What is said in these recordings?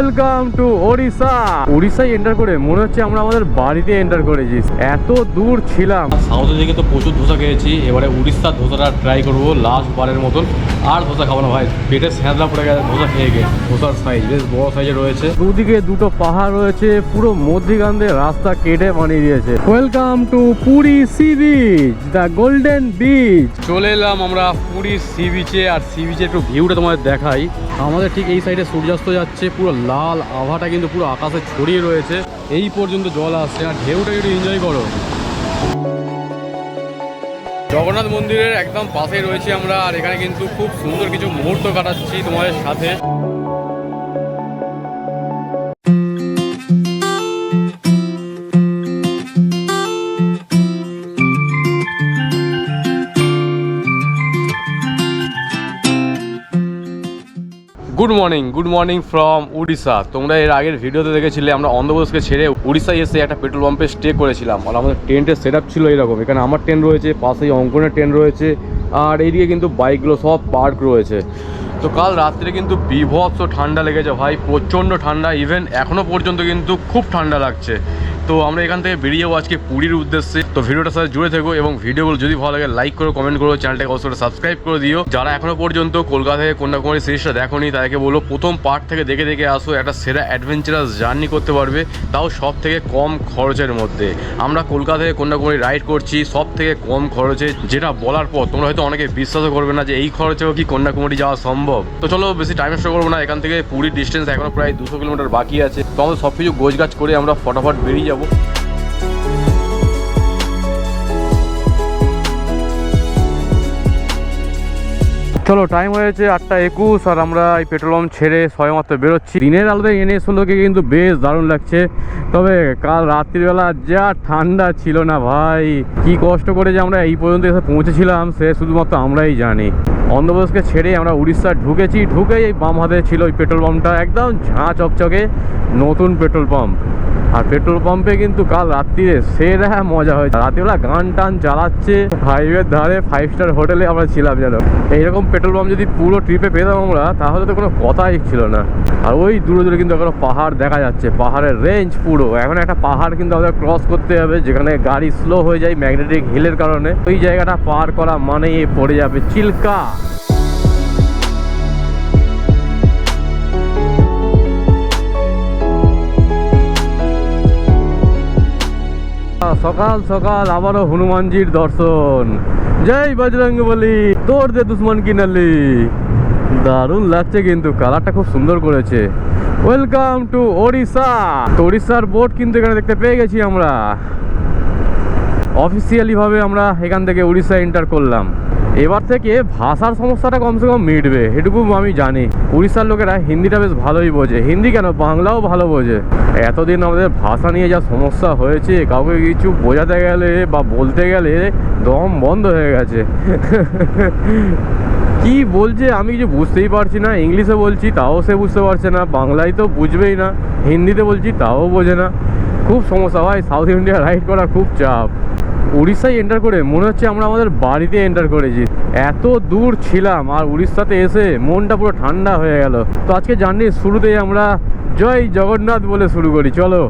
Welcome to Odisha. উড়িষ্যায় enter করে মনে হচ্ছে আমরা আমাদের বাড়িতে এন্টার করেছি, এত দূর ছিলাম। সাউথের দিকে তো প্রচুর ধোসা খেয়েছি, এবারে উড়িষ্যার ধোসাটা ট্রাই করবো লাস্ট বারের মতন। আর ধোসা খাবো না ভাই, পেটে স্যাঁতলা পড়ে গেছে ধোসা খেয়ে গিয়ে। ধোসার সাইজ বেশ বড় সাইজে রয়েছে, দুদিকে দুটো পাহাড় রয়েছে, পুরো মধ্যিখান দিয়ে রাস্তা কেটে বানিয়ে দিয়েছে। Welcome to Puri sea beach, the golden beach. চলে এলাম আমরা পুরী সি বিচে, আর সি বিচে একটু ভিউটা তোমাদের দেখাই। আমাদের ঠিক এই সাইডে সূর্যাস্ত যাচ্ছে, পুরো লাল আভাটা কিন্তু পুরো আকাশে ছড়িয়ে রয়েছে। এই পর্যন্ত জল আসছে, আর ঢেউটা একটু এনজয় করো। জগন্নাথ মন্দিরের একদম পাশেই রয়েছে আমরা, আর এখানে কিন্তু খুব সুন্দর কিছু মুহূর্ত কাটাচ্ছি তোমাদের সাথে। Good morning from Orissa. তোমরা এর আগের ভিডিওতে দেখেছিলে আমরা অন্ধ্রপ্রদেশকে ছেড়ে উড়িষ্যায় এসে একটা পেট্রোল পাম্পে স্টে করেছিলাম, আর আমাদের টেন্টের সেট আপ ছিল এইরকম। এখানে আমার টেন্ট রয়েছে, পাশেই অঙ্কনের টেন্ট রয়েছে, আর এইদিকে কিন্তু বাইকগুলো সব পার্ক রয়েছে। তো কাল রাত্রে কিন্তু বিভৎস ঠান্ডা লেগেছে ভাই, প্রচণ্ড ঠান্ডা। ইভেন এখনও পর্যন্ত কিন্তু খুব ঠান্ডা লাগছে। তো আমরা এখান থেকে বেরিয়ে যাবো আজকে পুরীর উদ্দেশ্যে। তো ভিডিওটার সাথে জুড়ে থেকো, এবং ভিডিওগুলো যদি ভালো লাগে লাইক করো, কমেন্ট করো, চ্যানেলটাকে অবশ্যই সাবস্ক্রাইব করে দিও। যারা এখনো পর্যন্ত কলকাতা থেকে কন্যাকুমারী সিরিজটা দেখোনি তাদেরকে বলো প্রথম পার্ট থেকে দেখে দেখে আসো, একটা সেরা অ্যাডভেঞ্চারাস জার্নি করতে পারবে, তাও সব থেকে কম খরচের মধ্যে। আমরা কলকাতা থেকে কন্যাকুমারী রাইড করছি সব থেকে কম খরচে, যেটা বলার পর তোমরা হয়তো অনেকে বিশ্বাসও করবে না যে এই খরচেও কি কন্যাকুমারী যাওয়া সম্ভব। তো চলো বেশি টাইম নষ্ট করবো না, এখান থেকে পুরীর ডিস্টেন্স এখনো প্রায় 200 কিলোমিটার বাকি আছে। তো আমাদের সব কিছু গোছগাছ করে আমরা ফটাফট বেরিয়ে যাবো। চলো, টাইম হয়েছে 8:21, আর আমরা এই পেট্রোল পাম্প ছেড়ে সবেমাত্র বেরোচ্ছি। দিনের আলোতে NS-16কে কিন্তু বেশ দারুণ লাগছে, তবে কাল রাত্রিবেলা যা ঠান্ডা ছিল না ভাই, কি কষ্ট করে যে আমরা এই পর্যন্ত এসে পৌঁছেছিলাম সে শুধুমাত্র আমরাই জানি। অন্ধ্রপ্রদেশকে ছেড়ে আমরা উড়িষ্যা ঢুকেছি, ঢুকেই এই বাম হাতে ছিল ওই পেট্রোল পাম্পটা, একদম ঝাঁ চকচকে নতুন পেট্রোল পাম্প। আর পেট্রোল পাম্পে কিন্তু কাল রাত্রিরে সেরা মজা হয়েছে। রাত্রিবেলা গান টান চালাচ্ছে, হাইওয়ের ধারে 5 স্টার হোটেলে আমরা ছিলাম যেন। এইরকম পেট্রোল পাম্প যদি পুরো ট্রিপে পেতাম আমরা, তাহলে তো কোনো কথাই ছিল না। আর ওই দূরে দূরে কিন্তু এখনো পাহাড় দেখা যাচ্ছে, পাহাড়ের রেঞ্জ পুরো। এখন একটা পাহাড় কিন্তু আমাদের ক্রস করতে হবে, যেখানে গাড়ি স্লো হয়ে যায় ম্যাগনেটিক হিলের কারণে। ওই জায়গাটা পার করা মানেই পড়ে যাবে চিল্কা। সকাল সকাল আবারও হনুমানজির দর্শন। জয় বজরংবলী, তোর দে দুশ্মন কি নালি। দারুণ লাগছে, কিন্তু কালারটা খুব সুন্দর করেছে। Welcome to Odisha. তো ওড়িশার বোর্ড কিন্তু এখানে দেখতে পেয়ে গেছি আমরা। অফিসিয়ালি ভাবে আমরা এখান থেকে উড়িষ্যা এন্টার করলাম। এবার থেকে ভাষার সমস্যাটা কমসে কম মিটবে, এটুকু আমি জানি। উড়িষ্যার লোকেরা হিন্দিটা বেশ ভালোই বোঝে, হিন্দি কেন বাংলাও ভালো বোঝে। এতদিন আমাদের ভাষা নিয়ে যা সমস্যা হয়েছে, কাউকে কিছু বোঝাতে গেলে বা বলতে গেলে দম বন্ধ হয়ে গেছে। কি বলছে আমি কিছু বুঝতেই পারছি না। ইংলিশে বলছি তাও সে বুঝতে পারছে না, বাংলায় তো বুঝবেই না, হিন্দিতে বলছি তাও বোঝে না। খুব সমস্যা ভাই, সাউথ ইন্ডিয়া রাইড করা খুব চাপ। উড়িষ্যায় এন্টার করে মনে হচ্ছে আমরা আমাদের বাড়িতে এন্টার করেছি, এত দূর ছিলাম। আর উড়িষ্যাতে এসে মনটা পুরো ঠান্ডা হয়ে গেল। তো আজকে জার্নির শুরুতেই আমরা জয় জগন্নাথ বলে শুরু করি। চলো,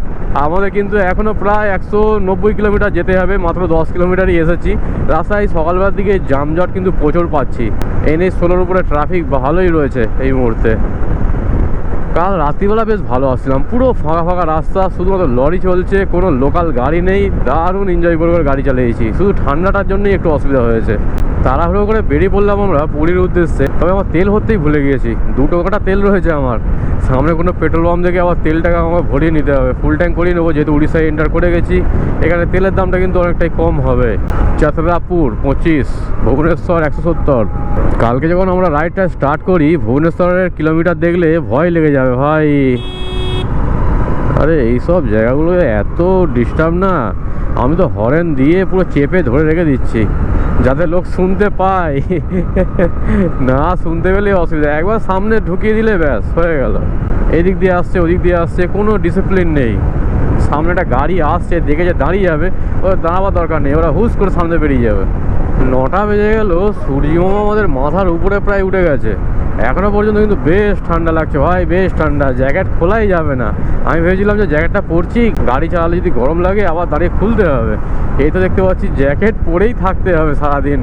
আমাদের কিন্তু এখনও প্রায় 190 কিলোমিটার যেতে হবে, মাত্র 10 কিলোমিটারই এসেছি। রাস্তায় সকালবেলার দিকে জামজট কিন্তু প্রচুর পাচ্ছি। NS-16 উপরে ট্রাফিক ভালোই রয়েছে এই মুহূর্তে। কাল রাত্রিবেলা বেশ ভালো আসছিলাম, পুরো ফাঁকা ফাঁকা রাস্তা, শুধুমাত্র লরি চলছে, কোনো লোকাল গাড়ি নেই। দারুণ এনজয় করে গাড়ি চালিয়েছি, শুধু ঠান্ডাটার জন্যই একটু অসুবিধা হয়েছে। তাড়াহুড়ো করে বেরিয়ে পড়লাম আমরা পুরীর উদ্দেশ্যে। তবে আমার তেল ভরতেই ভুলে গিয়েছি, 2 টাকা তেল রয়েছে আমার সামনে। কোনো পেট্রোল পাম্প থেকে আবার তেলটাকে আমার ভরিয়ে নিতে হবে, ফুল ট্যাঙ্ক করিয়ে নেবো, যেহেতু উড়িষ্যায় এন্টার করে গেছি। এখানে তেলের দামটা কিন্তু অনেকটাই কম হবে। চাতরাপুর 25, ভুবনেশ্বর 170। কালকে যখন আমরা রাইডটা স্টার্ট করি, ভুবনেশ্বরের কিলোমিটার দেখলে ভয় লেগে যাবে ভাই। আরে এইসব জায়গাগুলো এত ডিস্টার্ব না, আমি তো হরেন দিয়ে পুরো চেপে ধরে রেখে দিচ্ছি যাতে লোক শুনতে পায়। না শুনতে পেলে অসুবিধা, একবার সামনে ঢুকিয়ে দিলে ব্যাস হয়ে গেল। এদিক দিয়ে আসছে ওদিক দিয়ে আসছে, কোনো ডিসিপ্লিন নেই। সামনে একটা গাড়ি আসছে, দেখে যে দাঁড়িয়ে যাবে, ওরা দাঁড়াবার দরকার নেই, ওরা হুস করে সামনে বেরিয়ে যাবে। 9টা বেজে গেল, সূর্যমামা আমাদের মাথার উপরে প্রায় উঠে গেছে। এখনো পর্যন্ত কিন্তু বেশ ঠান্ডা লাগছে ভাই, বেশ ঠান্ডা, জ্যাকেট খোলাই যাবে না। আমি ভেবেছিলাম যে জ্যাকেটটা পরছি, গাড়ি চালালে যদি গরম লাগে আবার দাঁড়িয়ে খুলতে হবে, এই তো দেখতে পাচ্ছি জ্যাকেট পরেই থাকতে হবে সারাদিন।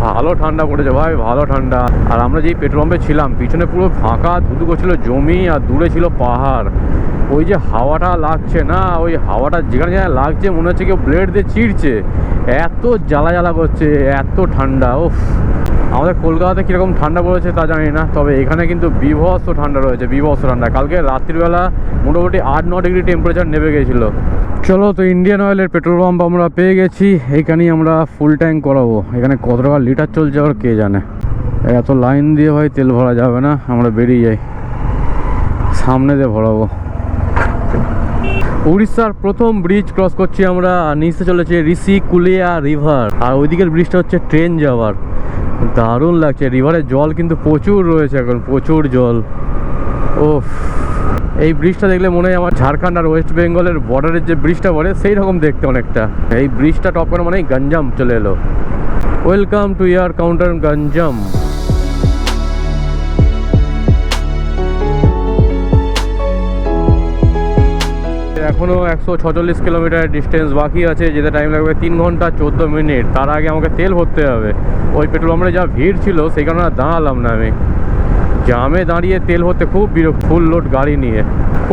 ভালো ঠান্ডা পড়েছে ভাই, ভালো ঠান্ডা। আর আমরা যেই পেট্রোল পাম্পে ছিলাম পিছনে পুরো ফাঁকা ধুধু করছিল জমি, আর দূরে ছিল পাহাড়। ওই যে হাওয়াটা লাগছে না, ওই হাওয়াটা যেখানে যেখানে লাগছে মনে হচ্ছে কেউ ব্লেড দিয়ে চিড়ছে, এত জ্বালা জ্বালা করছে, এত ঠান্ডা। ওফ, আমাদের কলকাতাতে কীরকম ঠান্ডা পড়েছে তা জানি না, তবে এখানে কিন্তু বীভৎস ঠান্ডা রয়েছে, বীভৎস ঠান্ডা। কালকে রাত্রিবেলা মোটামুটি 8-9 ডিগ্রি টেম্পারেচার নেমে গেছিলো। চলো, তো ইন্ডিয়ান অয়েলের পেট্রোল পাম্প আমরা পেয়ে গেছি, এইখানেই আমরা ফুল ট্যাঙ্ক করাবো। এখানে কত টাকা লিটার চলছে আর কে জানে, এত লাইন দিয়ে ভাই তেল ভরা যাবে না, আমরা বেরিয়ে যাই, সামনে দিয়ে ভরাবো। উড়িষ্যার প্রথম ব্রিজ ক্রস করছি আমরা, নিচে চলেছে ঋষিকুলিয়া রিভার, আর ওইদিকের ব্রিজটা হচ্ছে ট্রেন যাওয়ার। দারুণ লাগছে, রিভারের জল কিন্তু প্রচুর রয়েছে এখন, প্রচুর জল। ওফ, এই ব্রিজটা দেখলে মনে হয় আমার ঝাড়খণ্ড আর ওয়েস্ট বেঙ্গলের বর্ডারের যে ব্রিজটা পড়ে সেই রকম দেখতে অনেকটা। এই ব্রিজটা টপ করে মানে গঞ্জাম চলে এলো। Welcome to year counter Ganjam. এখনও 146 কিলোমিটার ডিস্টেন্স বাকি আছে, যেতে টাইম লাগবে 3 ঘন্টা 14 মিনিট। তার আগে আমাকে তেল ভরতে হবে। ওই পেট্রোল পাম্পে যা ভিড় ছিল সেই কারণে আর দাঁড়ালাম না, আমি জামে দাঁড়িয়ে তেল ভরতে খুব বিরক্ত, ফুল লোড গাড়ি নিয়ে।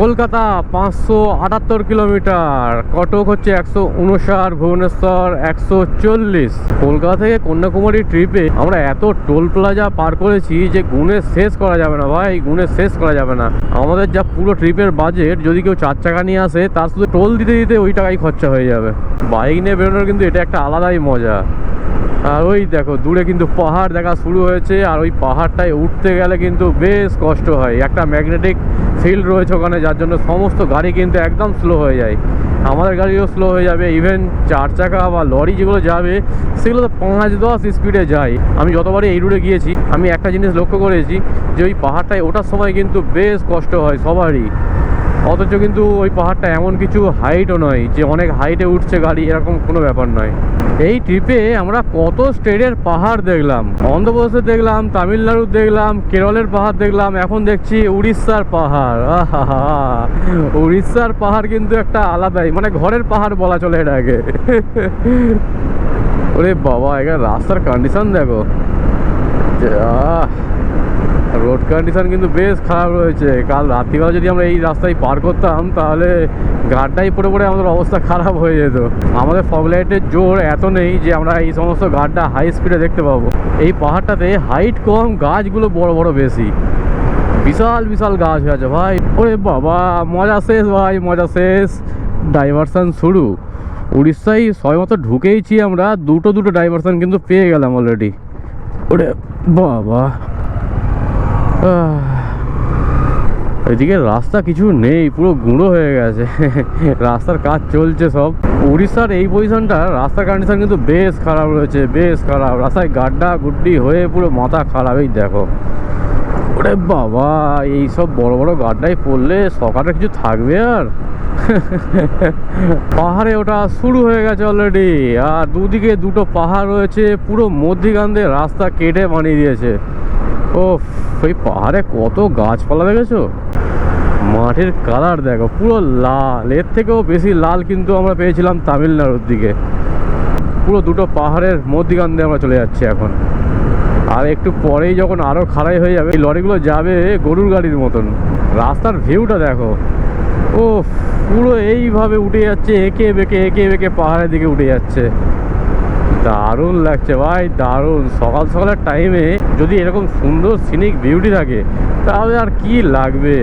কলকাতা 578 কিলোমিটার, কটক হচ্ছে 159, ভুবনেশ্বর 140। কলকাতা থেকে কন্যাকুমারী ট্রিপে আমরা এত টোল প্লাজা পার করেছি যে গুণে শেষ করা যাবে না ভাই, গুণে শেষ করা যাবে না। আমাদের যা পুরো ট্রিপের বাজেট, যদি কেউ 4 চাকা নিয়ে আসে তার শুধু টোল দিতে দিতে ওই টাকাই খরচা হয়ে যাবে। বাইক নিয়ে বেরোনোর কিন্তু এটা একটা আলাদাই মজা। আর ওই দেখো দূরে কিন্তু পাহাড় দেখা শুরু হয়েছে, আর ওই পাহাড়টায় উঠতে গেলে কিন্তু বেশ কষ্ট হয়। একটা ম্যাগনেটিক ফিল্ড রয়েছে ওখানে, যার জন্য সমস্ত গাড়ি কিন্তু একদম স্লো হয়ে যায়। আমাদের গাড়িও স্লো হয়ে যাবে, ইভেন 4 চাকা বা লরি যেগুলো যাবে সেগুলো তো 5-10 স্পিডে যায়। আমি যতবারই এই রুটে গিয়েছি আমি একটা জিনিস লক্ষ্য করেছি, যে ওই পাহাড়টায় ওঠার সময় কিন্তু বেশ কষ্ট হয় সবারই। অথচ কিন্তু ওই পাহাড়টা এমন কিছু হাইটও নয় যে অনেক হাইটে উঠছে গাড়ি, এরকম কোনো ব্যাপার নয়। এই ট্রিপে আমরা কত স্টেটের পাহাড় দেখলাম, অন্ধ্রপ্রদেশে দেখলাম, তামিলনাড়ু দেখলাম, কেরলের পাহাড় দেখলাম, এখন দেখছি উড়িষ্যার পাহাড়। আহা, উড়িষ্যার পাহাড় কিন্তু একটা আলাদাই, মানে ঘরের পাহাড় বলা চলে এটাকে। ওরে বাবা, এখানে রাস্তার কন্ডিশন দেখো, রোড কন্ডিশন কিন্তু বেশ খারাপ রয়েছে। কাল রাত্রিবেলা যদি আমরা এই রাস্তায় পার করতাম তাহলে গাড্ডায় পড়ে পড়ে আমাদের অবস্থা খারাপ হয়ে যেত। আমাদের ফগলাইটের জোর এত নেই যে আমরা এই সমস্ত গাড্ডা হাই স্পিডে দেখতে পাবো। এই পাহাড়টাতে হাইট কম, গাছগুলো বড় বড় বেশি, বিশাল বিশাল গাছ হয়ে আছে ভাই। ওরে বাবা, মজা শেষ ভাই, মজা শেষ, ডাইভারশন শুরু। উড়িষ্যায় সবেমাত্র ঢুকেইছি আমরা, দুটো ডাইভারশন কিন্তু পেয়ে গেলাম অলরেডি। ওরে বাবা, ওইদিকে রাস্তা কিছু নেই, পুরো গুঁড়ো হয়ে গেছে, রাস্তার কাজ চলছে সব। উড়িষ্যার এই পজিশনটা রাস্তার কন্ডিশন কিন্তু বেশ খারাপ রয়েছে, বেশ খারাপ। রাস্তায় গাড্ডা গুড্ডি হয়ে পুরো মাথা খারাপ। এই দেখো, ওরে বাবা, এইসব বড় বড় গাড্ডায় পড়লে সকালে কিছু থাকবে আর? পাহাড়ে ওটা শুরু হয়ে গেছে অলরেডি, আর দুদিকে দুটো পাহাড় রয়েছে, পুরো মধ্যিখান দিয়ে রাস্তা কেটে বানিয়ে দিয়েছে। ও, এই পাহাড়ে কত গাছপালা দেখেছো, মাটির কালার দেখো পুরো লাল, এর থেকেও বেশি লাল কিন্তু আমরা পেয়েছিলাম তামিলনাড়ুর দিকে। পুরো দুটো পাহাড়ের মধ্যিখান দিয়ে আমরা চলে যাচ্ছি এখন। আর একটু পরেই যখন আরও খাড়াই হয়ে যাবে, এই লরিগুলো যাবে গরুর গাড়ির মতন। রাস্তার ভিউটা দেখো, ও পুরো এইভাবে উঠে যাচ্ছে, এঁকে বেঁকে পাহাড়ের দিকে উঠে যাচ্ছে। দারুণ লাগছে ভাই, দারুণ। সকাল সকালের টাইমে যদি এরকম সুন্দর সিনিক বিউটি থাকে তাহলে আর কি লাগবে।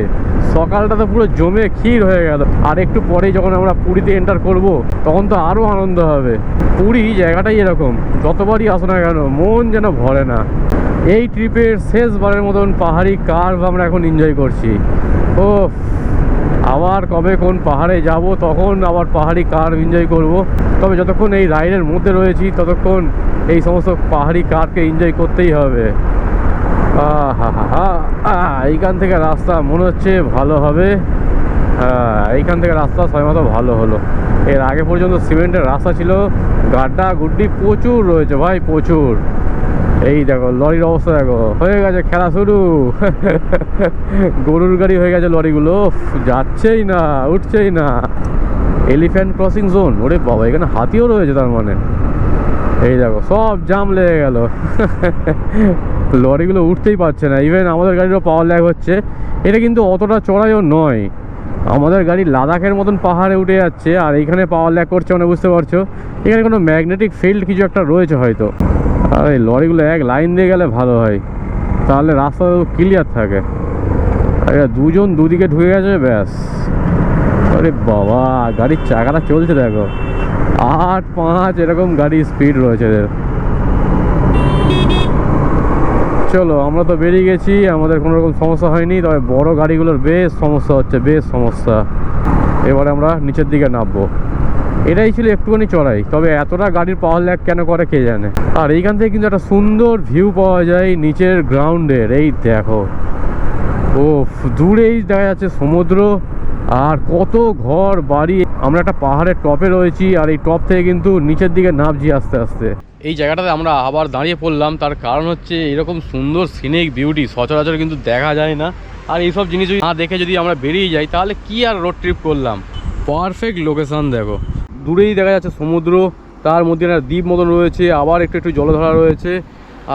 সকালটা তো পুরো জমে ক্ষীর হয়ে গেল। আর একটু পরেই যখন আমরা পুরীতে এন্টার করব তখন তো আরও আনন্দ হবে। পুরী জায়গাটাই এরকম, যতবারই আসো না কেন মন যেন ভরে না। এই ট্রিপের শেষবারের মতন পাহাড়ি কার্ভ আমরা এখন এনজয় করছি। ও, আবার কবে কোন পাহাড়ে যাব তখন আবার পাহাড়ি কার্ভ এনজয় করব। তবে যতক্ষণ এই রাইডের মধ্যে রয়েছি ততক্ষণ এই সমস্ত পাহাড়ি কারকে এনজয় করতেই হবে। এইখান থেকে রাস্তা মনে হচ্ছে ভালো হবে। হ্যাঁ, এইখান থেকে রাস্তা সবেমাত্র ভালো হলো। এর আগে পর্যন্ত সিমেন্টের রাস্তা ছিল, গাড্ডা গুড্ডি প্রচুর রয়েছে ভাই, প্রচুর। এই দেখো লরির অবস্থা দেখো, হয়ে গেছে খেলা শুরু। গরুর গাড়ি হয়ে গেছে লরিগুলো, যাচ্ছেই না, উঠছেই না। এলিফ্যান্ট ক্রসিং জোন, ওরে বাবা এখানে হাতিও রয়েছে তার মানে। এই দেখো সব জাম লেগে গেল। লরিগুলো উঠতেই পারছে না, ইভেন আমাদের গাড়িরও পাওয়ার ল্যাগ হচ্ছে। এটা কিন্তু অতটা চড়াইও নয়, আমাদের গাড়ি লাদাখের মতন পাহাড়ে উঠে যাচ্ছে আর এইখানে পাওয়ার ল্যাগ করছে মানে বুঝতে পারছো। এখানে কোনো ম্যাগনেটিক ফিল্ড কিছু একটা রয়েছে হয়তো। আর এই লরিগুলো এক লাইন দিয়ে গেলে ভালো হয়, তাহলে রাস্তা ক্লিয়ার থাকে। আর দুজন দুদিকে ঢুকে গেছে ব্যাস। আরে বাবা গাড়ির চাকাটা চলছে দেখো, 8-5 এরকম গাড়ি স্পিড রয়েছে এদের। চলো আমরা তো বেরিয়ে গেছি, আমাদের কোনো রকম সমস্যা হয়নি, তবে বড় গাড়িগুলোর বেশ সমস্যা হচ্ছে, বেশ সমস্যা। এবারে আমরা নিচের দিকে নামবো। এটাই ছিল একটুখানি চড়াই, তবে এতটা গাড়ির পাওয়ার ল্যাগ কেন করে কে জানে। আর এইখান থেকে কিন্তু একটা সুন্দর ভিউ পাওয়া যায় নিচের গ্রাউন্ডের। এই দেখো ও দূরেই দেখা যাচ্ছে সমুদ্র আর কত ঘর বাড়ি। আমরা একটা পাহাড়ের টপে রয়েছি আর এই টপ থেকে কিন্তু নিচের দিকে নামছি আস্তে আস্তে। এই জায়গাটাতে আমরা আবার দাঁড়িয়ে পড়লাম, তার কারণ হচ্ছে এরকম সুন্দর সিনিক বিউটি সচরাচর কিন্তু দেখা যায় না। আর এইসব জিনিস যদি না দেখে যদি আমরা বেরিয়ে যাই তাহলে কি আর রোড ট্রিপ করলাম। পারফেক্ট লোকেশান দেখো, দূরেই দেখা যাচ্ছে সমুদ্র, তার মধ্যে একটা দ্বীপ মতন রয়েছে, আবার একটু একটু জলধারা রয়েছে।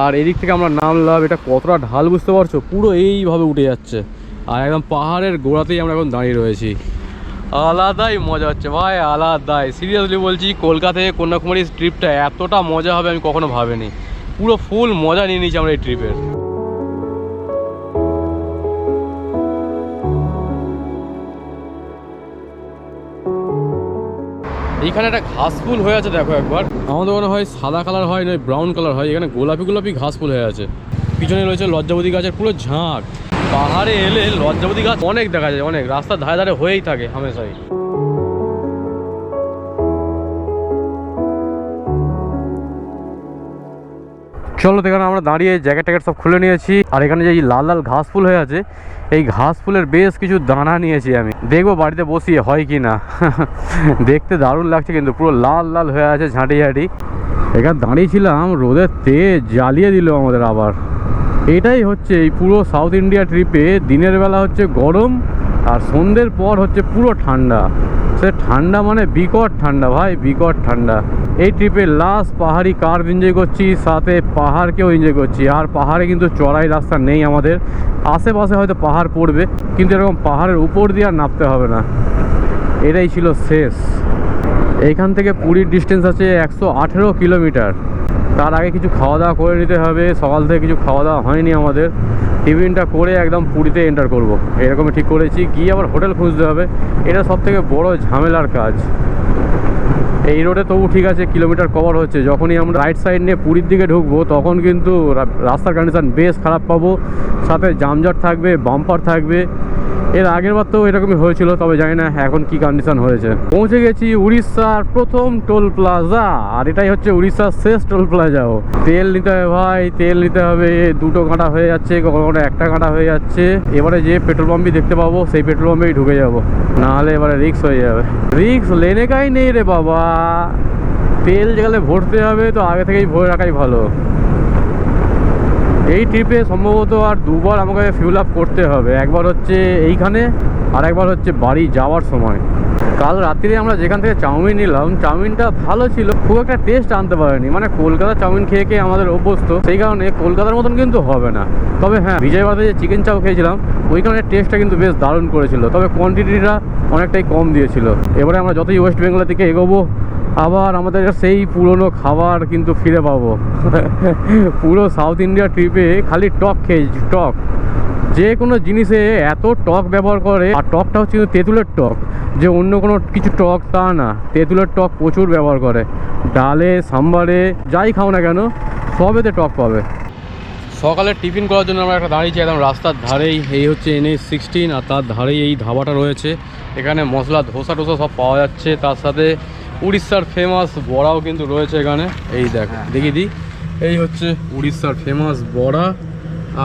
আর এদিক থেকে আমরা নামলাম, এটা কতটা ঢাল বুঝতে পারছো, পুরো এইভাবে উঠে যাচ্ছে। আর একদম পাহাড়ের গোড়াতেই আমরা এখন দাঁড়িয়ে রয়েছি। আলাদাই মজা হচ্ছে ভাই, আলাদাই। সিরিয়াসলি বলছি, কলকাতা থেকে কন্যাকুমারী ট্রিপটা এতটা মজা হবে আমি কখনো ভাবিনি। পুরো ফুল মজা নিয়ে নিয়েছি আমরা এই ট্রিপের। এইখানে একটা ঘাস ফুল হয়ে আছে দেখো একবার, আমাদের মনে হয় সাদা কালার হয় না ব্রাউন কালার হয়, এখানে গোলাপি গোলাপি ঘাস ফুল হয়ে আছে। পিছনে রয়েছে লজ্জাবতী গাছের পুরো ঝাঁক। পাহাড়ে এলে লজ্জাবতী গাছ অনেক দেখা যায়, অনেক রাস্তার ধারে ধারে হয়েই থাকে হামেশাই। চলো এখানে আমরা দাঁড়িয়ে জ্যাকেট ট্যাকেট সব খুলে নিয়েছি। আর এখানে যে লাল লাল ঘাস ফুল হয়ে আছে, এই ঘাস ফুলের বেশ কিছু দানা নিয়েছি আমি, দেখবো বাড়িতে বসিয়ে হয় কি না। দেখতে দারুণ লাগছে কিন্তু, পুরো লাল লাল হয়ে আছে ঝাঁটি ঝাঁটি। এখানে দাঁড়িয়েছিলাম, রোদের তেজ জ্বালিয়ে দিল আমাদের আবার। এটাই হচ্ছে এই পুরো সাউথ ইন্ডিয়া ট্রিপে, দিনের বেলা হচ্ছে গরম আর সন্ধ্যের পর হচ্ছে পুরো ঠান্ডা। সে ঠান্ডা মানে বিকট ঠান্ডা ভাই, বিকট ঠান্ডা। এই ট্রিপে লাস্ট পাহাড়ি কার্ভ এনজয় করছি, সাথে পাহাড়কেও এনজয় করছি। আর পাহাড়ে কিন্তু চড়াই রাস্তা নেই আমাদের, আশেপাশে হয়তো পাহাড় পড়বে, কিন্তু এরকম পাহাড়ের উপর দিয়ে আর নামতে হবে না। এটাই ছিল শেষ। এইখান থেকে পুরীর ডিস্টেন্স আছে 118 কিলোমিটার। তার আগে কিছু খাওয়া দাওয়া করে নিতে হবে, সকাল থেকে কিছু খাওয়া দাওয়া হয়নি আমাদের। টিফিনটা করে একদম পুরীতে এন্টার করব, এরকমই ঠিক করেছি। গিয়ে আবার হোটেল খুঁজতে হবে, এটা সব থেকে বড় ঝামেলার কাজ। এই রোডে তবু ঠিক আছে, কিলোমিটার কভার হচ্ছে। যখনই আমরা রাইট সাইড নিয়ে পুরীর দিকে ঢুকবো তখন কিন্তু রাস্তার কন্ডিশন বেশ খারাপ পাবো, সাথে জামজট থাকবে, বাম্পার থাকবে। এর আগের বার তো এরকমই হয়েছিল, তবে জানি না এখন কি কন্ডিশন হয়েছে। পৌঁছে গেছি উড়িষ্যার প্রথম টোল প্লাজা, আর এটাই হচ্ছে উড়িষ্যার শেষ টোল প্লাজাও। তেল নিতে হবে ভাই, তেল নিতে হবে। দুটো কাঁটা হয়ে যাচ্ছে, কখনো কখনো একটা কাঁটা হয়ে যাচ্ছে। এবারে যে পেট্রোল পাম্পই দেখতে পাবো সেই পেট্রোল পাম্পেই ঢুকে যাবো, নাহলে এবারে রিক্স হয়ে যাবে। রিক্স লেনে কাই নেই রে বাবা, তেল যেখানে ভরতে হবে তো আগে থেকেই ভরে রাখাই ভালো। এই ট্রিপে সম্ভবত আর দুবার আমাকে ফিউল আপ করতে হবে, একবার হচ্ছে এইখানে আর একবার হচ্ছে বাড়ি যাওয়ার সময়। কাল রাত্রিরে আমরা যেখান থেকে চাউমিন নিলাম, চাউমিনটা ভালো ছিল, খুব একটা টেস্ট আনতে পারেনি। মানে কলকাতা চাউমিন খেয়ে খেয়ে আমাদের অভ্যস্ত, সেই কারণে কলকাতার মতন কিন্তু হবে না। তবে হ্যাঁ, বিজয়বাড়াতে যে চিকেন চাউ খেয়েছিলাম ওইখানে টেস্টটা কিন্তু বেশ দারুণ করেছিল, তবে কোয়ান্টিটিটা অনেকটাই কম দিয়েছিল। এবারে আমরা যতই ওয়েস্ট বেঙ্গলের দিকে এগোবো আবার আমাদের সেই পুরনো খাবার কিন্তু ফিরে পাবো। পুরো সাউথ ইন্ডিয়া ট্রিপে খালি টক খেয়েছি, টক। যে কোনো জিনিসে এত টক ব্যবহার করে, আর টকটা হচ্ছে কিন্তু তেঁতুলের টক, যে অন্য কোনো কিছু টক তা না, তেঁতুলের টক প্রচুর ব্যবহার করে। ডালে, সাম্বারে, যাই খাও না কেন সবেতে টক পাবে। সকালে টিফিন করার জন্য আমরা একটা দাঁড়িয়েছি একদম রাস্তার ধারেই। এই হচ্ছে NH-16, আর তার ধারেই এই ধাবাটা রয়েছে। এখানে মশলা ধোসা টোসা সব পাওয়া যাচ্ছে, তার সাথে উড়িষ্যার ফেমাস বড়াও কিন্তু রয়েছে এখানে। এই দেখ, দেখিয়ে দিই, এই হচ্ছে উড়িষ্যার ফেমাস বড়া।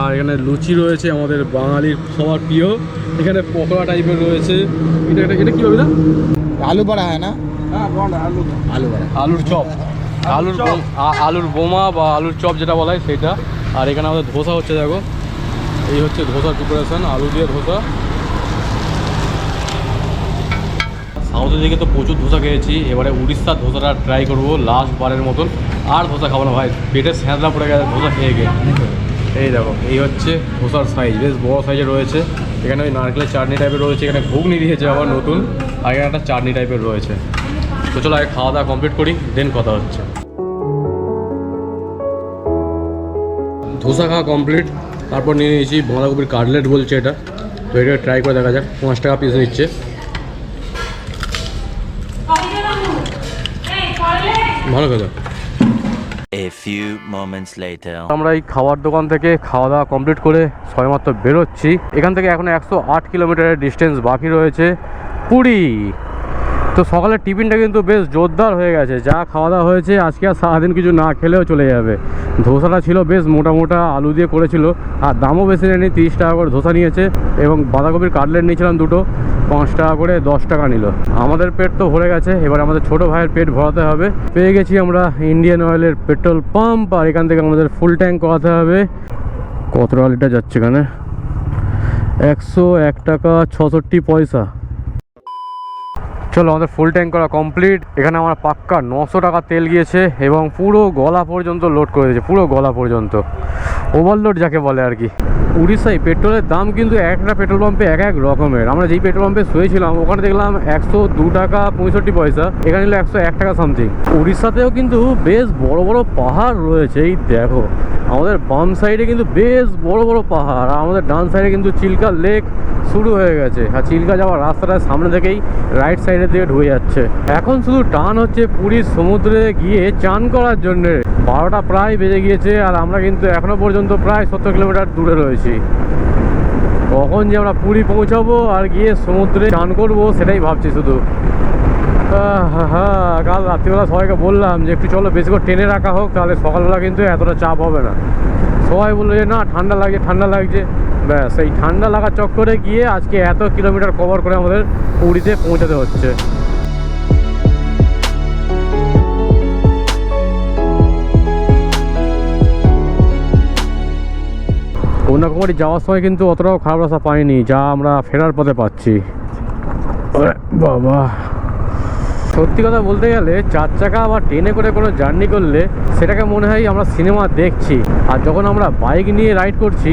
আর এখানে লুচি রয়েছে, আমাদের বাঙালির সবার প্রিয়। এখানে পকোড়া টাইপের রয়েছে। এটা এটা এটা কী হবে না? आलू बड़ा है ना? हाँ आलू बड़ा, আলুর চপ। আলুর বোমা বা আলুর চপ যেটা বলা হয় সেটা। আর এখানে আমাদের ধোসা হচ্ছে, দেখো এই হচ্ছে ধোসার প্রিপারেশন, আলু দিয়ে ধোসা। সাউথের দিকে তো প্রচুর ধোসা খেয়েছি, এবারে উড়িষ্যার ধোসাটা ট্রাই করবো লাস্ট বারের মতন। আর ধোসা খাবো না ভাই, পেটে স্যাঁতলা পড়ে গেছে ধোসা খেয়ে গিয়ে। এই দেখো এই হচ্ছে ধোসার সাইজ, বেশ বড় সাইজের রয়েছে। এখানে ওই নারকেলের চাটনি টাইপের রয়েছে, এখানে ঘুগনি দিয়েছে আবার নতুন, আর এখানে একটা চাটনি টাইপের রয়েছে। তো চলো আগে খাওয়া দাওয়া কমপ্লিট করি, দেন কথা হচ্ছে। ধোসা খাওয়া কমপ্লিট, তারপর নিয়ে নিয়েছি বাঁধাকপির কাটলেট বলছে এটা। তো এটা ট্রাই করে দেখা যাক, 5 টাকা পিস নিচ্ছে। ভালো কথা। A few moments later. আমরা এই খাওয়ার দোকান থেকে খাওয়া দাওয়া কমপ্লিট করে সবেমাত্র বেরোচ্ছি। এখান থেকে এখন 108 কিলোমিটারের ডিস্টেন্স বাকি রয়েছে পুরী। তো সকালের টিফিনটা কিন্তু বেশ জোরদার হয়ে গেছে, যা খাওয়া দাওয়া হয়েছে আজকে আর সারাদিন কিছু না খেলেও চলে যাবে। ধোসাটা ছিল বেশ মোটা মোটা, আলু দিয়ে করেছিল, আর দামও বেশি নেয়নি, 30 টাকা করে ধোসা নিয়েছে। এবং বাঁধাকপির কাটলেট নিয়েছিলাম দুটো, 5 টাকা করে 10 টাকা নিল। আমাদের পেট তো ভরে গেছে, এবার আমাদের ছোট ভাইয়ের পেট ভরাতে হবে। পেয়ে গেছি আমরা ইন্ডিয়ান অয়েলের পেট্রোল পাম্প, আর এখান থেকে আমাদের ফুল ট্যাঙ্ক করাতে হবে। কত টাকা লিটার যাচ্ছে এখানে? 101 টাকা 66 পয়সা। চলো আমাদের ফুল ট্যাঙ্ক করা কমপ্লিট। এখানে আমার পাক্কা 900 টাকা তেল গিয়েছে এবং পুরো গলা পর্যন্ত লোড করে দিয়েছে, পুরো গলা পর্যন্ত, ওভারলোড যাকে বলে আর কি। উড়িষ্যায় পেট্রোলের দাম কিন্তু একটা পেট্রোল পাম্পে এক এক রকমের। আমরা যেই পেট্রোল পাম্পে শুয়েছিলাম ওখানে দেখলাম 102 টাকা 65 পয়সা, এখানে নিল 101 টাকা সামথিং। উড়িষ্যাতেও কিন্তু বেশ বড় বড় পাহাড় রয়েছে, এই দেখো আমাদের বাম সাইডে কিন্তু বেশ বড় বড় পাহাড়, আর আমাদের ডান সাইডে কিন্তু চিল্কা লেক শুরু হয়ে গেছে। আর চিল্কা যাওয়ার রাস্তাটা সামনে থেকেই রাইট সাইডের দিকে ঢুকে যাচ্ছে। এখন শুধু টান হচ্ছে পুরীর সমুদ্রে গিয়ে চান করার জন্য। 12টা প্রায় বেজে গিয়েছে, আর আমরা কিন্তু এখনো পর্যন্ত প্রায় 70 কিলোমিটার দূরে রয়েছি। কখন যে আমরা পুরী পৌঁছাবো আর গিয়ে সমুদ্রে চান করবো সেটাই ভাবছি শুধু। হ্যাঁ, কাল রাত্রিবেলা সবাইকে বললাম যে একটু চলো বেশি করে টেনে রাখা হোক, তাহলে সকালবেলা কিন্তু এতটা চাপ হবে না। সবাই বললো যে না ঠান্ডা লাগছে ঠান্ডা লাগছে, ব্যাস সেই ঠান্ডা লাগার চক্করে গিয়ে আজকে এত কিলোমিটার কভার করে আমাদের পুরীতে পৌঁছাতে হচ্ছে। কন্যাকুমারী যাওয়ার সময় কিন্তু অতটাও খারাপ রাস্তা পাইনি যা আমরা ফেরার পথে পাচ্ছি। বাবা, সত্যি কথা বলতে গেলে 4 চাকা বা ট্রেনে করে কোনো জার্নি করলে সেটাকে মনে হয় আমরা সিনেমা দেখছি, আর যখন আমরা বাইক নিয়ে রাইড করছি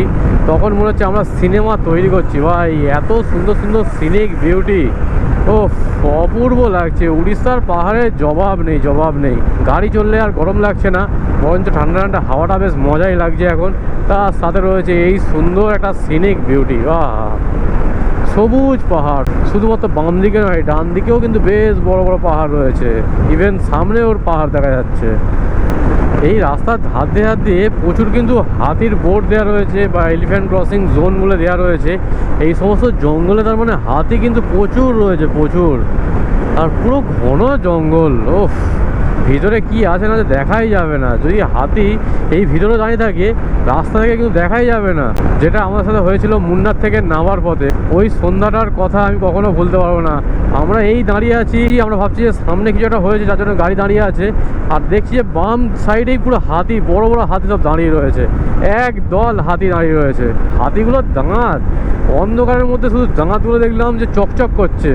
তখন মনে হচ্ছে আমরা সিনেমা তৈরি করছি। ভাই এত সুন্দর সুন্দর সিনিক বিউটি, ও অপূর্ব লাগছে। উড়িষ্যার পাহাড়ে জবাব নেই, জবাব নেই। গাড়ি চললে আর গরম লাগছে না, বরঞ্চ ঠান্ডা ঠান্ডা হাওয়াটা বেশ মজাই লাগছে এখন। তার সাথে রয়েছে এই সুন্দর একটা সিনিক বিউটি, বাহ, সবুজ পাহাড়। শুধুমাত্র বাম দিকে নয়, ডান দিকেও কিন্তু বেশ বড় বড় পাহাড় রয়েছে, ইভেন সামনে ওর পাহাড় দেখা যাচ্ছে। এই রাস্তার ধার দিয়ে প্রচুর কিন্তু হাতির বোর্ড দেওয়া রয়েছে বা এলিফ্যান্ট ক্রসিং জোন বলে দেওয়া রয়েছে। এই সমস্ত জঙ্গলে তার মানে হাতি কিন্তু প্রচুর রয়েছে, প্রচুর। আর পুরো ঘন জঙ্গল, ওফ, ভিতরে কি আছে না দেখাই যাবে না। যদি হাতি এই ভিতরে দাঁড়িয়ে থাকে রাস্তা থেকে কিন্তু দেখাই যাবে না, যেটা আমাদের সাথে হয়েছিল মুন্নার থেকে নামার পথে। ওই সন্ধ্যাটার কথা আমি কখনো ভুলতে পারবো না। আমরা এই দাঁড়িয়ে আছি, আমরা ভাবছি যে সামনে কিছু একটা হয়েছে যার জন্য গাড়ি দাঁড়িয়ে আছে, আর দেখছি যে বাম সাইডেই পুরো হাতি, বড় বড় হাতি সব দাঁড়িয়ে রয়েছে, এক দল হাতি দাঁড়িয়ে রয়েছে। হাতিগুলোর দাঁত, অন্ধকারের মধ্যে শুধু দাঁতগুলো দেখলাম যে চকচক করছে,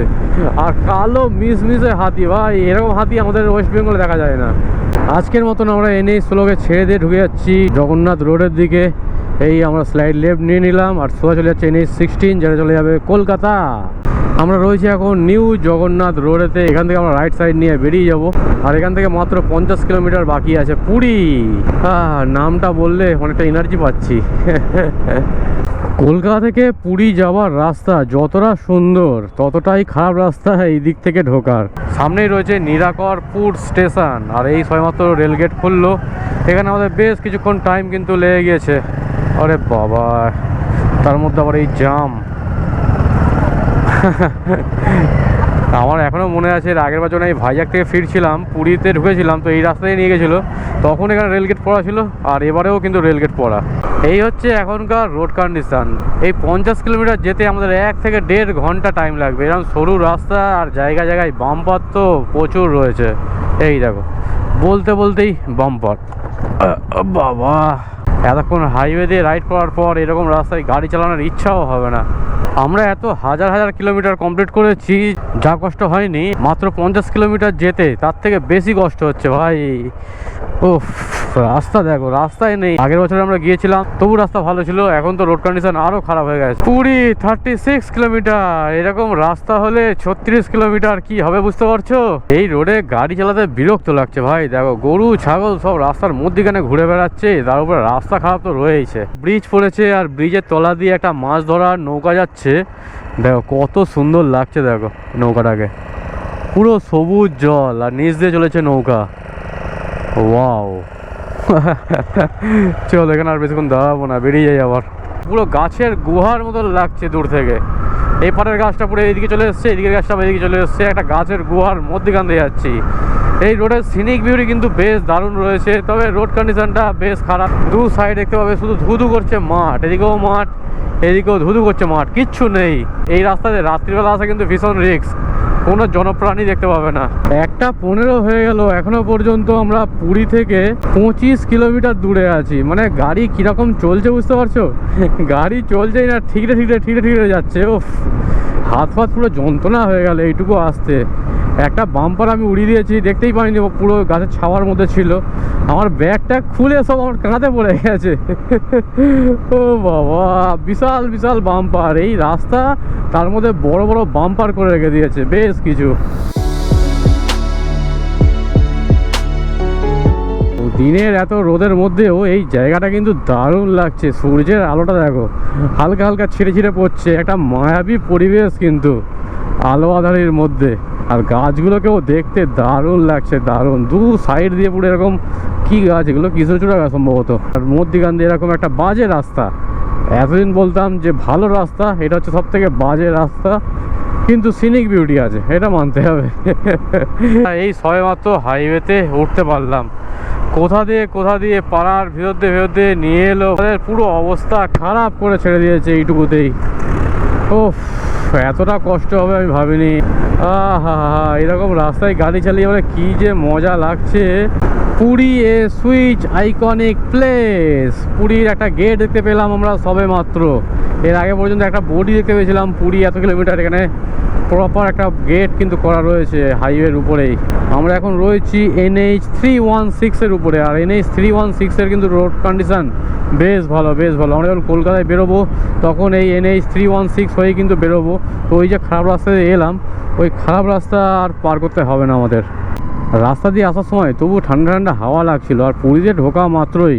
আর কালো মিশমিশে হাতি। ভাই এরকম হাতি আমাদের ওয়েস্ট বেঙ্গলে দেখা যায় না। আজকের মতন আমরা NH 16কে ছেড়ে দিয়ে ঢুকে যাচ্ছি জগন্নাথ রোডের দিকে। এই আমরা স্লাইড লেফট নিয়ে নিলাম, আর সোজা চলে যাচ্ছে NH 16, যেটা চলে যাবে কলকাতা। আমরা রয়েছি এখন নিউ জগন্নাথ রোডেতে। এখান থেকে আমরা রাইট সাইড নিয়ে বেরিয়ে যাব, আর এখান থেকে মাত্র 50 কিলোমিটার বাকি আছে পুরী। নামটা বললে অনেকটা এনার্জি পাচ্ছি। কলকাতা থেকে পুরী যাওয়ার রাস্তা যতটা সুন্দর ততটাই খারাপ রাস্তা এই দিক থেকে ঢোকার। সামনেই রয়েছে নিরাকরপুর স্টেশন, আর এই সবেমাত্র রেলগেট খুললো। এখানে আমাদের বেশ কিছুক্ষণ টাইম কিন্তু লেগে গিয়েছে। আরে বাবা, তার মধ্যে আবার এই জাম। আমার এখনও মনে আছে এর আগের বার যখন এই ভাইজাগ থেকে ফিরছিলাম, পুরীতে ঢুকেছিলাম, তো এই রাস্তায় নিয়ে গেছিলো, তখন এখানে রেলগেট পড়া ছিল, আর এবারেও কিন্তু রেলগেট পড়া। এই হচ্ছে এখনকার রোড কন্ডিশন। এই 50 কিলোমিটার যেতে আমাদের 1 থেকে 1.5 ঘন্টা টাইম লাগবে। এরকম সরু রাস্তা, আর জায়গায় জায়গায় বাম্পার তো প্রচুর রয়েছে। এই দেখো বলতে বলতেই বাম্পার। বাবা, এতক্ষণ হাইওয়ে দিয়ে রাইড করার পর এরকম রাস্তায় গাড়ি চালানোর ইচ্ছাও হবে না। আমরা এত হাজার হাজার কিলোমিটার কমপ্লিট করেছি, যা কষ্ট হয়নি মাত্র 50 কিলোমিটার যেতে, তার থেকে বেশি কষ্ট হচ্ছে ভাই। ও রাস্তা দেখো, রাস্তায় নেই। আগের বছর আমরা গিয়েছিলাম তবু রাস্তা ভালো ছিল, এখন তো রোড কন্ডিশন আরো খারাপ হয়ে গেছে। পুরী 36 কিলোমিটার, এরকম রাস্তা হলে 36 কিলোমিটার কি হবে বুঝতে পারছো? এই রোডে গাড়ি চালাতে বিরক্ত লাগছে ভাই। দেখো গরু ছাগল সব রাস্তার মধ্যিখানে ঘুরে বেড়াচ্ছে, তার উপরে রাস্তা খারাপ তো রয়েছে। ব্রিজ পড়েছে আর ব্রিজের তলা দিয়ে একটা মাছ ধরার নৌকা যাচ্ছে। দেখো কত সুন্দর লাগছে, দেখো নৌকাটাকে, পুরো সবুজ জল আর নিচ দিয়ে চলেছে নৌকা। ওয়াও চল, এখানে আর বেশিক্ষণ দাঁড়াবো না, বেরিয়ে যাই আবার। পুরো গাছের গুহার মতো লাগছে দূর থেকে। এই পাটের গাছটা পুরো এইদিকে চলে এসছে, এইদিকের গাছটা এইদিকে চলে এসছে, একটা গাছের গুহার মধ্যেখান দিয়ে যাচ্ছি। এই রোডের সিনিক বিউটি কিন্তু বেশ দারুণ রয়েছে, তবে রোড কন্ডিশনটা বেশ খারাপ। দু সাইড দেখতে পাবে শুধু ধুধু করছে মাঠ, এদিকেও মাঠ এদিকেও ধুধু করছে মাঠ, কিচ্ছু নেই। এই রাস্তাতে রাত্রিবেলা আসা কিন্তু ভীষণ রিস্ক, কোনো জনপ্রাণী দেখতে পাবে না। 1:15 হয়ে গেল, এখনো পর্যন্ত আমরা পুরী থেকে 25 কিলোমিটার দূরে আছি। মানে গাড়ি কিরকম চলছে বুঝতে পারছো? গাড়ি চলছেই না, ঠিকরে ঠিকরে ঠিকরে ঠিকরে যাচ্ছে। ও হাত ফাত পুরো যন্ত্রণা হয়ে গেল এইটুকু আসতে। একটা বাম্পার আমি উড়িয়ে দিয়েছি, দেখতেই পাইনি, পুরো গাছের ছাওয়ার মধ্যে ছিল। আমার ব্যাগটা খুলে সব আমার কাঁধে পড়ে গেছে। ও বাবা, বিশাল বিশাল বাম্পার এই রাস্তা, তার মধ্যে বড় বড় বাম্পার করে রেখে দিয়েছে বেশ কিছু। দিনের এত রোদের মধ্যেও এই জায়গাটা কিন্তু দারুণ লাগছে। সূর্যের আলোটা দেখো হালকা হালকা ছিঁড়ে ছিঁড়ে পড়ছে, একটা মায়াবী পরিবেশ কিন্তু আলো আধারির মধ্যে। আর গাছগুলোকেও দেখতে দারুণ লাগছে, দারুণ। দু সাইড দিয়ে পুরো এরকম কি গাছ, এগুলো কৃষ্ণচূড়া গাছ সম্ভবত। আর মধ্যিখান দিয়ে এরকম একটা বাজে রাস্তা। এতদিন বলতাম যে ভালো রাস্তা, এটা হচ্ছে সব থেকে বাজে রাস্তা, কিন্তু সিনিক বিউটি আছে, এটা মানতে হবে। এই সবেমাত্র হাইওয়েতে উঠতে পারলাম, কোথা দিয়ে পাড়ার ভিতর দিয়ে নিয়ে এলো, পুরো অবস্থা খারাপ করে ছেড়ে দিয়েছে এইটুকুতেই। ও এতটা কষ্ট হবে আমি ভাবিনি। আহা, এরকম রাস্তায় গাড়ি চালিয়ে মানে কি যে মজা লাগছে। পুরী এ সুইচ আইকনিক প্লেস। পুরীর একটা গেট দেখতে পেলাম আমরা সবে মাত্র। এর আগে পর্যন্ত একটা বোর্ডই দেখতে পেয়েছিলাম, পুরী এত কিলোমিটার, এখানে প্রপার একটা গেট কিন্তু করা রয়েছে হাইওয়ের উপরেই। আমরা এখন রয়েছি NH 316 এর উপরে। আর NH 316 এর কিন্তু রোড কন্ডিশন বেশ ভালো, বেশ ভালো। আমরা যখন কলকাতায় বেরোবো তখন এই NH 316 হয়ে কিন্তু বেরোবো। তো ওই যে খারাপ রাস্তায় এলাম, ওই খারাপ রাস্তা আর পার করতে হবে না আমাদের। রাস্তা দিয়ে আসার সময় তবু ঠান্ডা ঠান্ডা হাওয়া লাগছিল, আর পুরীতে ঢোকা মাত্রই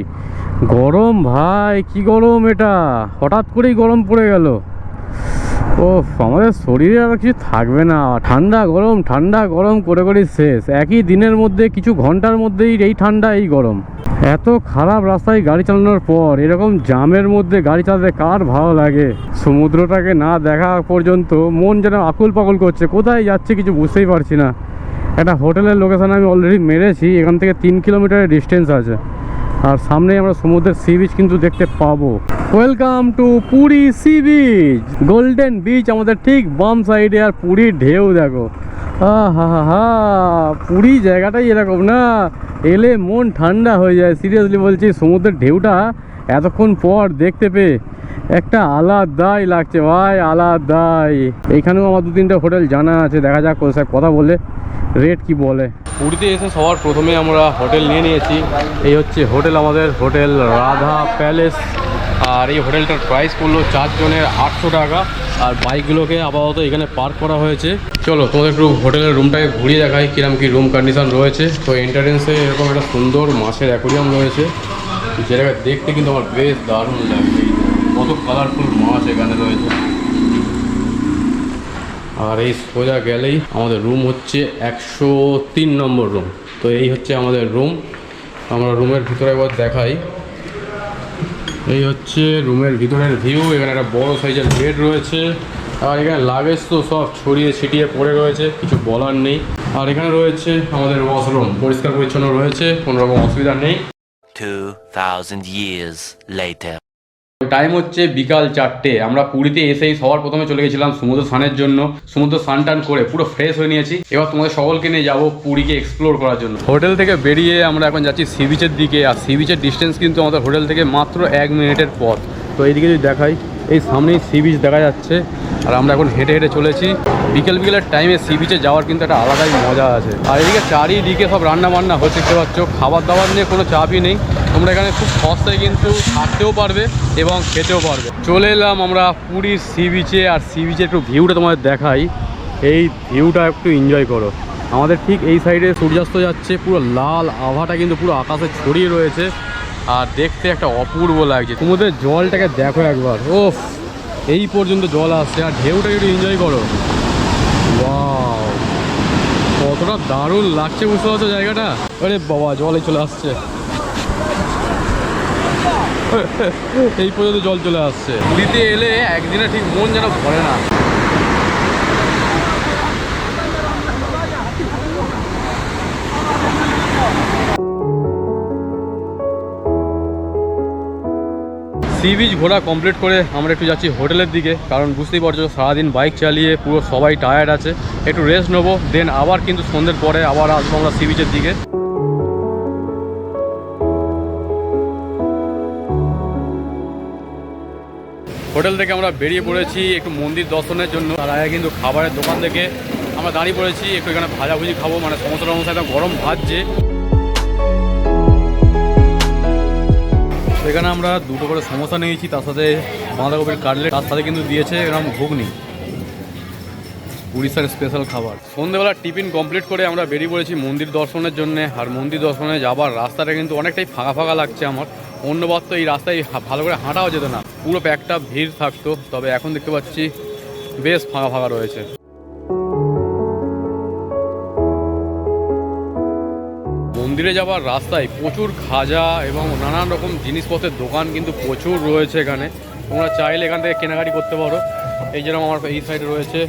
গরম। ভাই কি গরম, এটা হঠাৎ করেই গরম পড়ে গেল। ও আমাদের শরীরে আর কিছু থাকবে না, ঠান্ডা গরম করে করে শেষ। একই দিনের মধ্যে কিছু ঘন্টার মধ্যেই এই ঠান্ডা এই গরম। এত খারাপ রাস্তায় গাড়ি চালানোর পর এরকম জ্যামের মধ্যে গাড়ি চালাতে কার ভালো লাগে? সমুদ্রটাকে না দেখা পর্যন্ত মন যেন আকুল পাকুল করছে, কোথায় যাচ্ছে কিছু বুঝতেই পারছি না। একটা হোটেলের লোকেশান আমি অলরেডি মেরেছি, এখান থেকে 3 কিলোমিটারের ডিস্টেন্স আছে, আর সামনেই আমরা সমুদ্রের সি বিচ কিন্তু দেখতে পাবো। Welcome to Puri sea beach. Golden beach আমাদের ঠিক বাম সাইডে, আর পুরীর ঢেউ দেখো। হা পুরী জায়গাটাই এরকম না, এলে মন ঠান্ডা হয়ে যায়। সিরিয়াসলি বলছি, সমুদ্রের ঢেউটা এতক্ষণ পর দেখতে পেয়ে একটা আলাদাই লাগছে ভাই, আলাদাই। এইখানেও আমার 2-3টা হোটেল জানা আছে, দেখা যাক কোথায় কথা বলে রেট কি বলে। পুরীতে এসে সবার প্রথমে আমরা হোটেল নিয়ে নিয়েছি। এই হচ্ছে হোটেল, আমাদের হোটেল রাধা প্যালেস। আর এই হোটেলটার প্রাইস পড়লো 4 জনের 800 টাকা। আর বাইকগুলোকে আপাতত এখানে পার্ক করা হয়েছে। চলো তোমাদের একটু হোটেলের রুমটাকে ঘুরিয়ে দেখাই কিরম কি রুম কন্ডিশন রয়েছে। তো এন্ট্রান্সে এরকম একটা সুন্দর মাছের অ্যাকোরিয়াম রয়েছে, যেটাকে দেখতে কিন্তু আমার বেশ দারুণ লাগছে। কত কালারফুল মাছ এখানে রয়েছে। আর এই সোজা গেলেই আমাদের রুম হচ্ছে 103 নম্বর রুম। তো এই হচ্ছে আমাদের রুম। আমরা রুমের ভিতরে একবার দেখাই। এই হচ্ছে রুমের ভিতরের ভিউ। এখানে একটা বড় সাইজের বেড রয়েছে, আর এখানে লাগেজ তো সব ছড়িয়ে ছিটিয়ে পড়ে রয়েছে, কিছু বলার নেই। আর এখানে রয়েছে আমাদের ওয়াশরুম, পরিষ্কার পরিচ্ছন্ন রয়েছে, কোনো রকম অসুবিধা নেই। 2000 years later. টাইম হচ্ছে বিকাল 4টে। আমরা পুরীতে এসেই সবার প্রথমে চলে গেছিলাম সমুদ্র স্নানের জন্য। সমুদ্র স্নান টান করে পুরো ফ্রেশ হয়ে নিয়েছি। এবার তোমাদের সকলকে নিয়ে যাবো পুরীকে এক্সপ্লোর করার জন্য। হোটেল থেকে বেরিয়ে আমরা এখন যাচ্ছি সি বিচের দিকে। আর সি বিচের ডিস্টেন্স কিন্তু আমাদের হোটেল থেকে মাত্র 1 মিনিটের পথ। তো এইদিকে যদি দেখাই, এই সামনেই সি বিচ দেখা যাচ্ছে। আর আমরা এখন হেঁটে হেঁটে চলেছি। বিকেলের টাইমে সি বিচে যাওয়ার কিন্তু একটা আলাদাই মজা আছে। আর এদিকে চারিদিকে সব রান্না বান্না হচ্ছে, দেখতে পাচ্ছ। খাবার দাবার নিয়ে কোনো চাপই নেই, তোমরা এখানে খুব সস্তায় কিন্তু থাকতেও পারবে এবং খেতেও পারবে। চলে এলাম আমরা পুরীর সি বিচে। আর সি বিচে একটু ভিউটা তোমাদের দেখাই। এই ভিউটা একটু এনজয় করো। আমাদের ঠিক এই সাইডে সূর্যাস্ত যাচ্ছে, পুরো লাল আভাটা কিন্তু পুরো আকাশে ছড়িয়ে রয়েছে। আর দেখতে একটা অপূর্ব লাগছে। সমুদ্রের জলটাকে দেখো একবার, ওফ এই পর্যন্ত জল আসছে। আর ঢেউটাকে একটু এনজয় করো। ওয়াও, কতটা দারুণ লাগছে বুঝতে পারছো জায়গাটা। আরে বাবা, জলে চলে আসছে। এই পর্যন্ত জল চলে আসছে। পুরীতে এলে একদিনে ঠিক মন যেন ভরে না। সি বিচ ঘোরা কমপ্লিট করে আমরা একটু যাচ্ছি হোটেলের দিকে। কারণ বুঝতেই পারছো সারাদিন বাইক চালিয়ে পুরো সবাই টায়ার্ড আছে। একটু রেস্ট নেবো, দেন আবার কিন্তু সন্ধ্যের পরে আবার আসবো আমরা সি বিচের দিকে। হোটেল থেকে আমরা বেরিয়ে পড়েছি একটু মন্দির দর্শনের জন্য। তার আগে কিন্তু খাবারের দোকান থেকে আমরা দাঁড়িয়ে পড়েছি একটু এখানে ভাজাভুজি খাবো। মানে সমস্ত একদম গরম ভাজছে। সেখানে আমরা 2টো করে সমোসা নিয়েছি, তার সাথে বাঁধাকপির কাটলেট, তার সাথে কিন্তু দিয়েছে এরকম ঘুগনি, উড়িষ্যার স্পেশাল খাবার। সন্ধ্যেবেলা টিফিন কমপ্লিট করে আমরা বেরিয়ে পড়েছি মন্দির দর্শনের জন্য। আর মন্দির দর্শনে যাবার রাস্তাটা কিন্তু অনেকটাই ফাঁকা ফাঁকা লাগছে আমার। অন্যবার তো এই রাস্তায় ভালো করে হাঁটাও যেত না, পুরো প্যাকটা ভিড় থাকতো। তবে এখন দেখতে পাচ্ছি বেশ ফাঁকা ফাঁকা রয়েছে। মন্দিরে যাওয়ার রাস্তায় প্রচুর খাজা এবং নানান রকম জিনিসপত্রের দোকান কিন্তু প্রচুর রয়েছে এখানে। তোমরা চাইলে এখান থেকে কেনাকাটি করতে পারো। এই যেরকম আমার এই সাইডে রয়েছে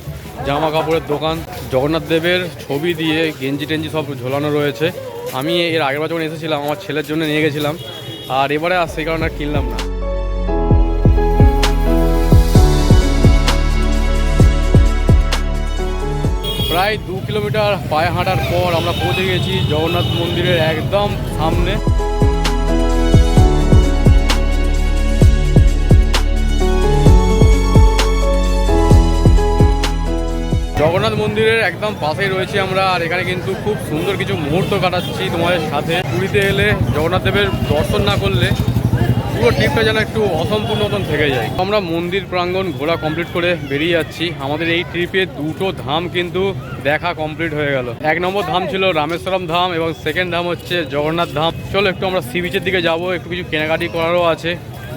জামা কাপড়ের দোকান, জগন্নাথ দেবের ছবি দিয়ে গেঞ্জি টেঞ্জি সব ঝোলানো রয়েছে। আমি এর আগের বার যখন এসেছিলাম আমার ছেলের জন্য নিয়ে গেছিলাম, আর এবারে আর সেই কারণে আর কিনলাম না। প্রায় 2 কিলোমিটার পায়ে হাঁটার পর আমরা পৌঁছে গেছি জগন্নাথ মন্দিরের একদম সামনে। জগন্নাথ মন্দিরের একদম পাশেই রয়েছি আমরা। আর এখানে কিন্তু খুব সুন্দর কিছু মুহূর্ত কাটাচ্ছি তোমাদের সাথে। পুরীতে এলে জগন্নাথ দেবের দর্শন না করলে পুরো ট্রিপটা যেন একটু অসম্পূর্ণ মতন থেকে যায়। আমরা মন্দির প্রাঙ্গণ ঘোরা কমপ্লিট করে বেরিয়ে যাচ্ছি। আমাদের এই ট্রিপে 2টো ধাম কিন্তু দেখা কমপ্লিট হয়ে গেল। 1 নম্বর ধাম ছিল রামেশ্বরম ধাম এবং সেকেন্ড ধাম হচ্ছে জগন্নাথ ধাম। চলো একটু আমরা সি বিচের দিকে যাবো, একটু কিছু কেনাকাটি করারও আছে।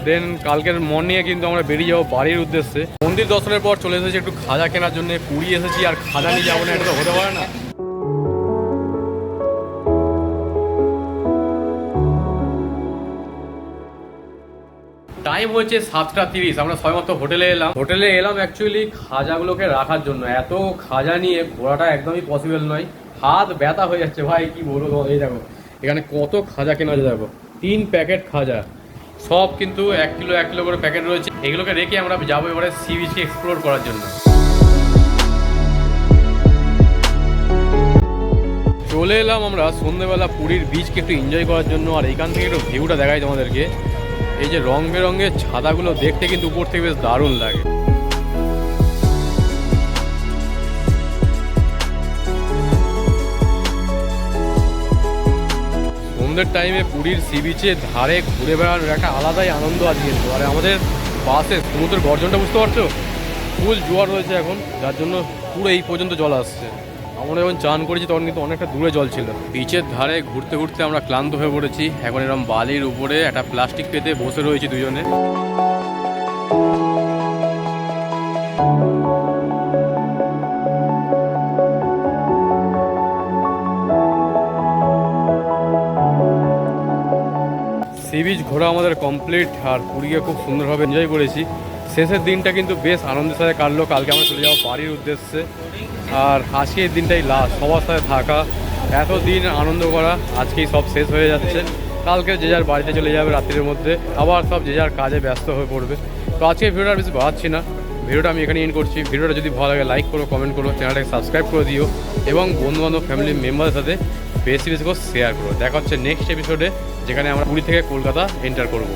দেন কালকের মর্নিংয়ে কিন্তু আমরা বেরিয়ে যাবো বাড়ির উদ্দেশ্যে। মন্দির দর্শনের পর চলে এসেছি একটু খাজা কেনার জন্য। পুরী এসেছি আর খাজা নিয়ে যাবো না, এটা তো হতে পারে না। টাইম হচ্ছে 7টা 30। আমরা সবেমাত্র হোটেলে এলাম অ্যাকচুয়ালি খাজাগুলোকে রাখার জন্য। এত খাজা নিয়ে ঘোরাটা একদমই পসিবল নয়, হাত ব্যথা হয়ে যাচ্ছে ভাই, কি বলবো। এই দেখো এখানে কত খাজা কেনা আছে, দেখো 3 প্যাকেট খাজা, সব কিন্তু 1 কিলো 1 কিলো করে প্যাকেট রয়েছে। এগুলোকে রেখে আমরা যাবো এবারে সি বিচকে এক্সপ্লোর করার জন্য। চলে এলাম আমরা সন্ধ্যেবেলা পুরীর বিচকে একটু এনজয় করার জন্য। আর এইখান থেকে একটু ভিউটা দেখাই তোমাদেরকে। এই যে রং বেরঙের ছাদাগুলো দেখতে কিন্তু উপর থেকে বেশ দারুণ লাগে। সন্ধ্যের টাইমে পুরীর সি বিচের ধারে ঘুরে বেড়ানোর একটা আলাদাই আনন্দ আছে কিন্তু। আর আমাদের পাশে সমুদ্রের গর্জনটা বুঝতে পারছো, ফুল জোয়ার রয়েছে এখন, যার জন্য পুরো এই পর্যন্ত জল আসছে। আমরা যখন চান করেছি তখন কিন্তু অনেকটা দূরে জল ছিল। বিচের ধারে ঘুরতে ঘুরতে আমরা ক্লান্ত হয়ে পড়েছি। এখন এরকম বালির উপরে একটা প্লাস্টিক পেতে বসে রয়েছি দুজনে। সি বিচ ঘোরা আমাদের কমপ্লিট। আর পুরীকে খুব সুন্দরভাবে এনজয় করেছি। শেষের দিনটা কিন্তু বেশ আনন্দের সাথে কাটলো। কালকে আমরা চলে যাবো বাড়ির উদ্দেশ্যে। আর আজকে এই দিনটাই লাস্ট সবার সাথে থাকা, এত দিন আনন্দ করা, আজকেই সব শেষ হয়ে যাচ্ছে। কালকে যে যার বাড়িতে চলে যাবে রাত্রির মধ্যে, আবার সব যে যার কাজে ব্যস্ত হয়ে পড়বে। তো আজকে ভিডিওটা বেশি বাড়াচ্ছি না, ভিডিওটা আমি এখানে এন্ড করছি। ভিডিওটা যদি ভালো লাগে লাইক করো, কমেন্ট করো, চ্যানেলটাকে সাবস্ক্রাইব করে দিও এবং বন্ধুবান্ধব ফ্যামিলি মেম্বারের সাথে বেশি বেশি করে শেয়ার করো। দেখা হচ্ছে নেক্সট এপিসোডে, যেখানে আমরা পুরী থেকে কলকাতা এন্টার করবো।